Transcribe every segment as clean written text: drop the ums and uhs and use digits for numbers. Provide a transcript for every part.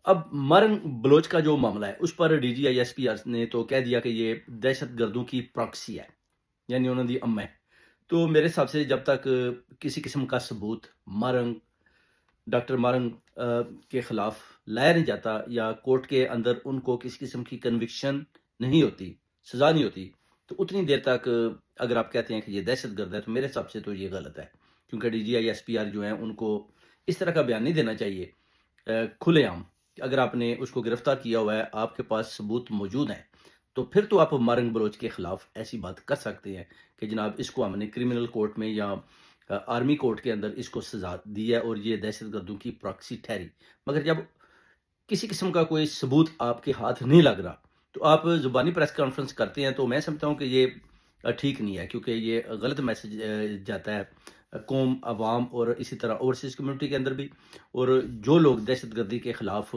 اب مرنگ بلوچ کا جو معاملہ ہے اس پر ڈی جی آئی ایس پی نے تو کہہ دیا کہ یہ دہشت گردوں کی پراکسی ہے، یعنی انہوں نے ہے۔ تو میرے حساب سے جب تک کسی قسم کا ثبوت مرنگ ڈاکٹر مارنگ کے خلاف لایا نہیں جاتا یا کورٹ کے اندر ان کو کسی قسم کی کنوکشن نہیں ہوتی، سزا نہیں ہوتی، تو اتنی دیر تک اگر آپ کہتے ہیں کہ یہ دہشت گرد ہے تو میرے حساب سے تو یہ غلط ہے، کیونکہ D G I S P R جو ہیں ان کو اس طرح کا بیان نہیں دینا چاہیے کھلے عام کہ اگر آپ نے اس کو گرفتار کیا ہوا ہے، آپ کے پاس ثبوت موجود ہیں، تو پھر تو آپ مارنگ بلوچ کے خلاف ایسی بات کر سکتے ہیں کہ جناب اس کو ہم نے کرمنل کورٹ میں یا آرمی کورٹ کے اندر اس کو سزا دی ہے اور یہ دہشت گردوں کی پراکسی ٹھہری۔ مگر جب کسی قسم کا کوئی ثبوت آپ کے ہاتھ نہیں لگ رہا تو آپ زبانی پریس کانفرنس کرتے ہیں، تو میں سمجھتا ہوں کہ یہ ٹھیک نہیں ہے، کیونکہ یہ غلط میسج جاتا ہے قوم، عوام اور اسی طرح اوورسیز کمیونٹی کے اندر بھی، اور جو لوگ دہشت گردی کے خلاف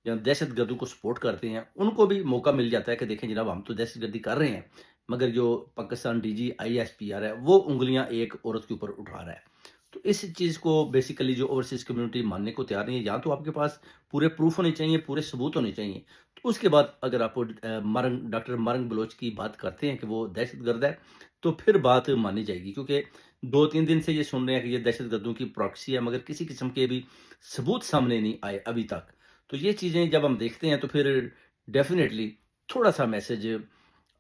یا دہشت گردوں کو سپورٹ کرتے ہیں ان کو بھی موقع مل جاتا ہے کہ دیکھیں جناب ہم تو دہشت گردی کر رہے ہیں، مگر جو Pakistan D G I S P R ہے وہ انگلیاں ایک عورت کے اوپر اٹھا رہا ہے۔ تو اس چیز کو بیسیکلی جو اوورسیز کمیونٹی ماننے کو تیار نہیں ہے، یا تو آپ کے پاس پورے پروف ہونے چاہیے، پورے ثبوت ہونے چاہیے، تو اس کے بعد اگر آپ ڈاکٹر مرنگ بلوچ کی بات کرتے ہیں کہ وہ دہشت گرد ہے تو پھر بات مانی جائے گی، کیونکہ 2-3 دن سے یہ سن رہے ہیں کہ یہ دہشت گردوں کی پراکسی ہے، مگر کسی قسم کے بھی ثبوت سامنے نہیں آئے ابھی تک۔ تو یہ چیزیں جب ہم دیکھتے ہیں تو پھر ڈیفینیٹلی تھوڑا سا میسج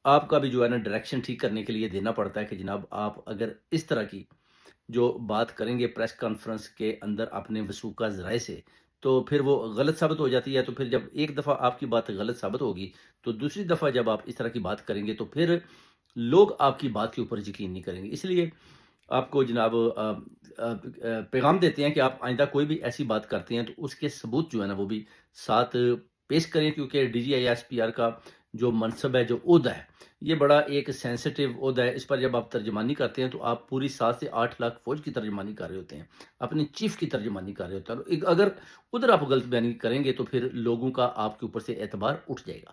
آپ کا بھی جو ہے نا ڈائریکشن ٹھیک کرنے کے لیے دینا پڑتا ہے کہ جناب آپ اگر اس طرح کی جو بات کریں گے پریس کانفرنس کے اندر اپنے وثوقہ ذرائع سے، تو پھر وہ غلط ثابت ہو جاتی ہے، تو پھر جب ایک دفعہ آپ کی بات غلط ثابت ہوگی تو دوسری دفعہ جب آپ اس طرح کی بات کریں گے تو پھر لوگ آپ کی بات کے اوپر یقین نہیں کریں گے۔ اس لیے آپ کو جناب پیغام دیتے ہیں کہ آپ آئندہ کوئی بھی ایسی بات کرتے ہیں تو اس کے ثبوت جو ہے نا وہ بھی ساتھ پیش کریں، کیونکہ D G I S P R کا جو منصب ہے، جو عہدہ ہے، یہ بڑا ایک سینسٹیو عہدہ ہے۔ اس پر جب آپ ترجمانی کرتے ہیں تو آپ پوری 7 سے 8 لاکھ فوج کی ترجمانی کر رہے ہوتے ہیں، اپنے چیف کی ترجمانی کر رہے ہوتے ہیں، اور اگر ادھر آپ غلط بیانی کریں گے تو پھر لوگوں کا آپ کے اوپر سے اعتبار اٹھ جائے گا۔